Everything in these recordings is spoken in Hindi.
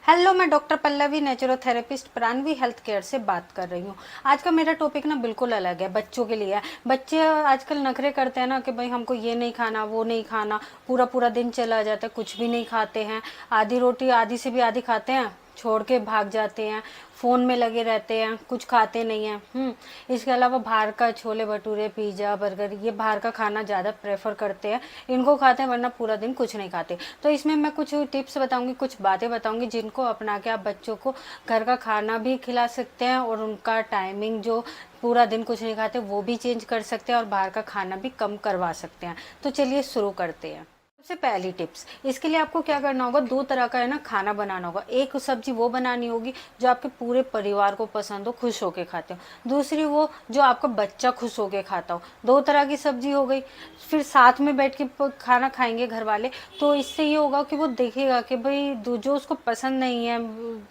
हेलो, मैं डॉक्टर पल्लवी नेचुरोथेरेपिस्ट प्राणवी हेल्थ केयर से बात कर रही हूँ। आज का मेरा टॉपिक ना बिल्कुल अलग है, बच्चों के लिए है। बच्चे आजकल नखरे करते हैं ना कि भाई हमको ये नहीं खाना, वो नहीं खाना। पूरा पूरा दिन चला जाता है, कुछ भी नहीं खाते हैं। आधी रोटी आधी से भी आधी खाते हैं, छोड़ के भाग जाते हैं। फ़ोन में लगे रहते हैं, कुछ खाते नहीं हैं। इसके अलावा बाहर का छोले भटूरे, पिज़्ज़ा, बर्गर, ये बाहर का खाना ज़्यादा प्रेफर करते हैं। इनको खाते हैं, वरना पूरा दिन कुछ नहीं खाते। तो इसमें मैं कुछ टिप्स बताऊंगी, कुछ बातें बताऊंगी जिनको अपना के आप बच्चों को घर का खाना भी खिला सकते हैं और उनका टाइमिंग जो पूरा दिन कुछ नहीं खाते वो भी चेंज कर सकते हैं और बाहर का खाना भी कम करवा सकते हैं। तो चलिए शुरू करते हैं। सबसे पहली टिप्स, इसके लिए आपको क्या करना होगा, दो तरह का है ना खाना बनाना होगा। एक सब्जी वो बनानी होगी जो आपके पूरे परिवार को पसंद हो, खुश होके खाते हो। दूसरी वो जो आपका बच्चा खुश होके खाता हो। दो तरह की सब्जी हो गई। फिर साथ में बैठ के खाना खाएंगे घर वाले, तो इससे ये होगा कि वो देखेगा कि भाई जो उसको पसंद नहीं है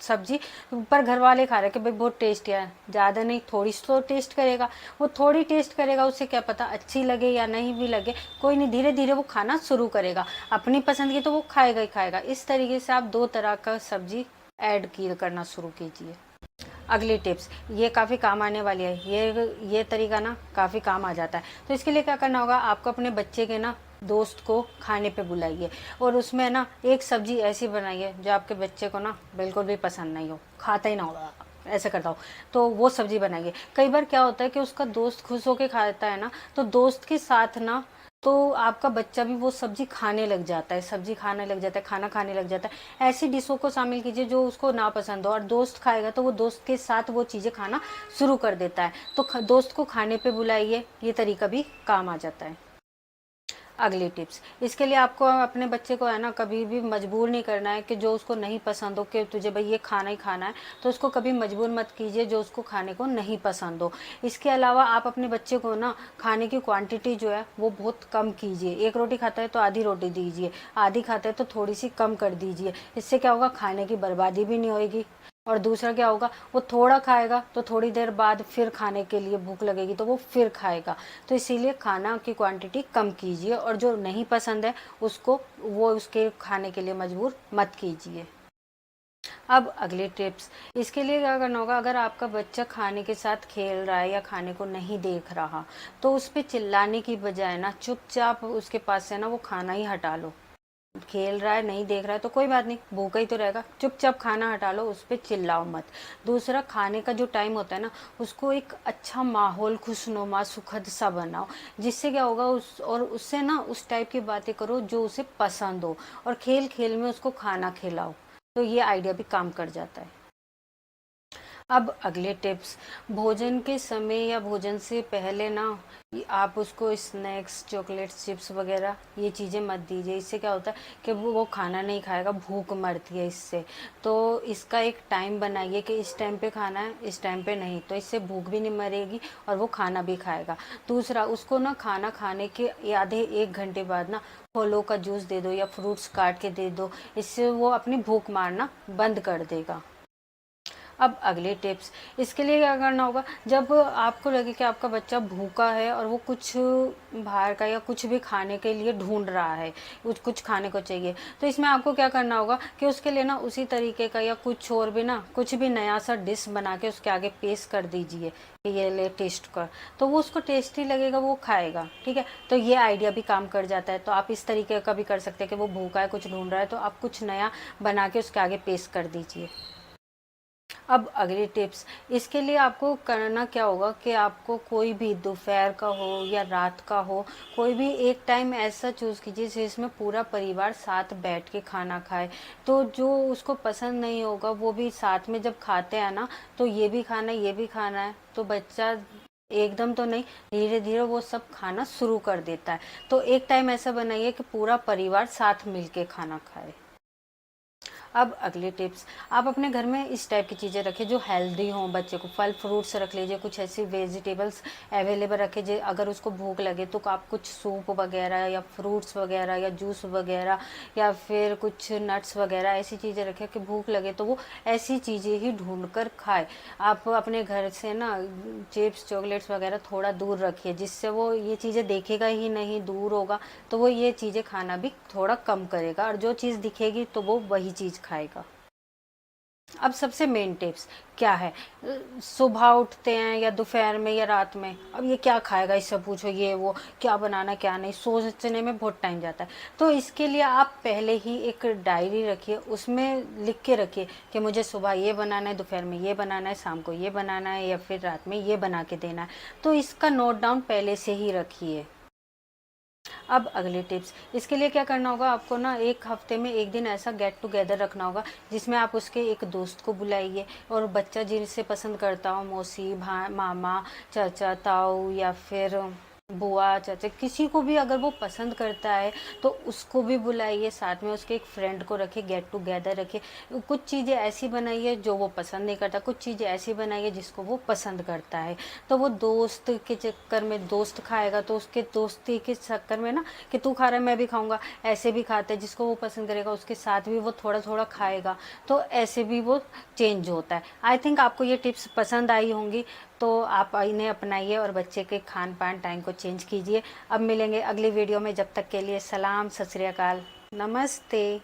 सब्जी, पर घर वाले खा रहे हैं कि भाई बहुत टेस्टी है, ज़्यादा नहीं थोड़ी सी तो टेस्ट करेगा। वो थोड़ी टेस्ट करेगा, उससे क्या पता अच्छी लगे या नहीं भी लगे, कोई नहीं, धीरे धीरे वो खाना शुरू करेगा। अपनी पसंद की तो वो खाएगा ही खाएगा। इस तरीके से आप दो तरह का सब्जी ऐड की करना शुरू कीजिए। अगली टिप्स, ये काफ़ी काम आने वाली है। ये तरीका ना काफ़ी काम आ जाता है। तो इसके लिए क्या करना होगा, आपको अपने बच्चे के ना दोस्त को खाने पे बुलाइए और उसमें ना एक सब्जी ऐसी बनाइए जो आपके बच्चे को ना बिल्कुल भी पसंद नहीं हो, खाता ही ना होगा, ऐसे करता हो। तो वो सब्जी बनाइए। कई बार क्या होता है कि उसका दोस्त खुश होके खाता है ना, तो दोस्त के साथ ना तो आपका बच्चा भी वो सब्जी खाने लग जाता है, सब्जी खाने लग जाता है, खाना खाने लग जाता है। ऐसी डिशों को शामिल कीजिए जो उसको ना पसंद हो, और दोस्त खाएगा तो वो दोस्त के साथ वो चीज़ें खाना शुरू कर देता है। तो दोस्त को खाने पे बुलाइए, ये तरीका भी काम आ जाता है। अगली टिप्स, इसके लिए आपको अपने बच्चे को है ना कभी भी मजबूर नहीं करना है कि जो उसको नहीं पसंद हो कि तुझे भाई ये खाना ही खाना है। तो उसको कभी मजबूर मत कीजिए जो उसको खाने को नहीं पसंद हो। इसके अलावा आप अपने बच्चे को ना खाने की क्वांटिटी जो है वो बहुत कम कीजिए। एक रोटी खाता है तो आधी रोटी दीजिए, आधी खाता है तो थोड़ी सी कम कर दीजिए। इससे क्या होगा, खाने की बर्बादी भी नहीं होगी। और दूसरा क्या होगा, वो थोड़ा खाएगा तो थोड़ी देर बाद फिर खाने के लिए भूख लगेगी तो वो फिर खाएगा। तो इसीलिए खाना की क्वांटिटी कम कीजिए और जो नहीं पसंद है उसको वो उसके खाने के लिए मजबूर मत कीजिए। अब अगली टिप्स, इसके लिए क्या करना होगा, अगर आपका बच्चा खाने के साथ खेल रहा है या खाने को नहीं देख रहा, तो उस पर चिल्लाने की बजाय ना चुपचाप उसके पास से ना वो खाना ही हटा लो। खेल रहा है नहीं देख रहा है तो कोई बात नहीं, भूखा ही तो रहेगा, चुपचाप खाना हटा लो, उस पर चिल्लाओ मत। दूसरा, खाने का जो टाइम होता है ना, उसको एक अच्छा माहौल, खुशनुमा, सुखद सा बनाओ। जिससे क्या होगा, उससे ना उस टाइप की बातें करो जो उसे पसंद हो, और खेल खेल में उसको खाना खिलाओ। तो ये आइडिया भी काम कर जाता है। अब अगले टिप्स, भोजन के समय या भोजन से पहले ना आप उसको स्नैक्स, चॉकलेट्स, चिप्स वगैरह ये चीज़ें मत दीजिए। इससे क्या होता है कि वो खाना नहीं खाएगा, भूख मरती है इससे। तो इसका एक टाइम बनाइए कि इस टाइम पे खाना है, इस टाइम पे नहीं, तो इससे भूख भी नहीं मरेगी और वो खाना भी खाएगा। दूसरा, उसको ना खाना खाने के आधे एक घंटे बाद ना फलों का जूस दे दो या फ्रूट्स काट के दे दो। इससे वो अपनी भूख मारना बंद कर देगा। अब अगली टिप्स, इसके लिए क्या करना होगा, जब आपको लगे कि आपका बच्चा भूखा है और वो कुछ बाहर का या कुछ भी खाने के लिए ढूंढ रहा है, कुछ कुछ खाने को चाहिए, तो इसमें आपको क्या करना होगा कि उसके लिए ना उसी तरीके का या कुछ और भी ना कुछ भी नया सा डिश बना के उसके आगे पेश कर दीजिए कि ये ले टेस्ट कर। तो वो उसको टेस्टी लगेगा, वो खाएगा। ठीक है, तो ये आइडिया भी काम कर जाता है। तो आप इस तरीके का भी कर सकते हैं कि वो भूखा है, कुछ ढूंढ रहा है, तो आप कुछ नया बना के उसके आगे पेश कर दीजिए। अब अगली टिप्स, इसके लिए आपको करना क्या होगा कि आपको कोई भी दोपहर का हो या रात का हो, कोई भी एक टाइम ऐसा चूज़ कीजिए जिसमें पूरा परिवार साथ बैठ के खाना खाए। तो जो उसको पसंद नहीं होगा वो भी साथ में जब खाते हैं ना, तो ये भी खाना है, ये भी खाना है, तो बच्चा एकदम तो नहीं, धीरे धीरे वो सब खाना शुरू कर देता है। तो एक टाइम ऐसा बनाइए कि पूरा परिवार साथ मिलके खाना खाए। अब अगली टिप्स, आप अपने घर में इस टाइप की चीज़ें रखें जो हेल्दी हों। बच्चे को फल फ्रूट्स रख लीजिए, कुछ ऐसी वेजिटेबल्स अवेलेबल रखें जो अगर उसको भूख लगे तो आप कुछ सूप वगैरह या फ्रूट्स वगैरह या जूस वगैरह या फिर कुछ नट्स वगैरह ऐसी चीज़ें रखें कि भूख लगे तो वो ऐसी चीज़ें ही ढूंढ कर खाए। आप अपने घर से ना चिप्स, चॉकलेट्स वगैरह थोड़ा दूर रखिए, जिससे वो ये चीज़ें देखेगा ही नहीं, दूर होगा, तो वो ये चीज़ें खाना भी थोड़ा कम करेगा, और जो चीज़ दिखेगी तो वो वही चीज़ खाएगा। अब सबसे मेन टिप्स क्या है, सुबह उठते हैं या दोपहर में या रात में, अब ये क्या खाएगा इससे पूछो, ये वो क्या बनाना क्या नहीं, सोचने में बहुत टाइम जाता है। तो इसके लिए आप पहले ही एक डायरी रखिए, उसमें लिख के रखिए कि मुझे सुबह ये बनाना है, दोपहर में ये बनाना है, शाम को ये बनाना है, या फिर रात में ये बना के देना है। तो इसका नोट डाउन पहले से ही रखिए। अब अगली टिप्स, इसके लिए क्या करना होगा आपको ना, एक हफ्ते में एक दिन ऐसा गेट टुगेदर रखना होगा जिसमें आप उसके एक दोस्त को बुलाइए, और बच्चा जिसे पसंद करता हो, मौसी, मामा, चाचा, ताऊ, या फिर बुआ, चाचा, किसी को भी अगर वो पसंद करता है तो उसको भी बुलाइए, साथ में उसके एक फ्रेंड को रखिए, गेट टुगेदर रखिए। कुछ चीज़ें ऐसी बनाइए जो वो पसंद नहीं करता, कुछ चीज़ें ऐसी बनाइए जिसको वो पसंद करता है। तो वो दोस्त के चक्कर में, दोस्त खाएगा तो उसके दोस्ती के चक्कर में ना, कि तू खा रहा है मैं भी खाऊंगा, ऐसे भी खाते हैं, जिसको वो पसंद करेगा उसके साथ भी वो थोड़ा थोड़ा खाएगा, तो ऐसे भी वो चेंज होता है। आई थिंक आपको ये टिप्स पसंद आई होंगी, तो आप इन्हें अपनाइए और बच्चे के खान पान टाइम को चेंज कीजिए। अब मिलेंगे अगली वीडियो में, जब तक के लिए सलाम, सत श्री अकाल, नमस्ते।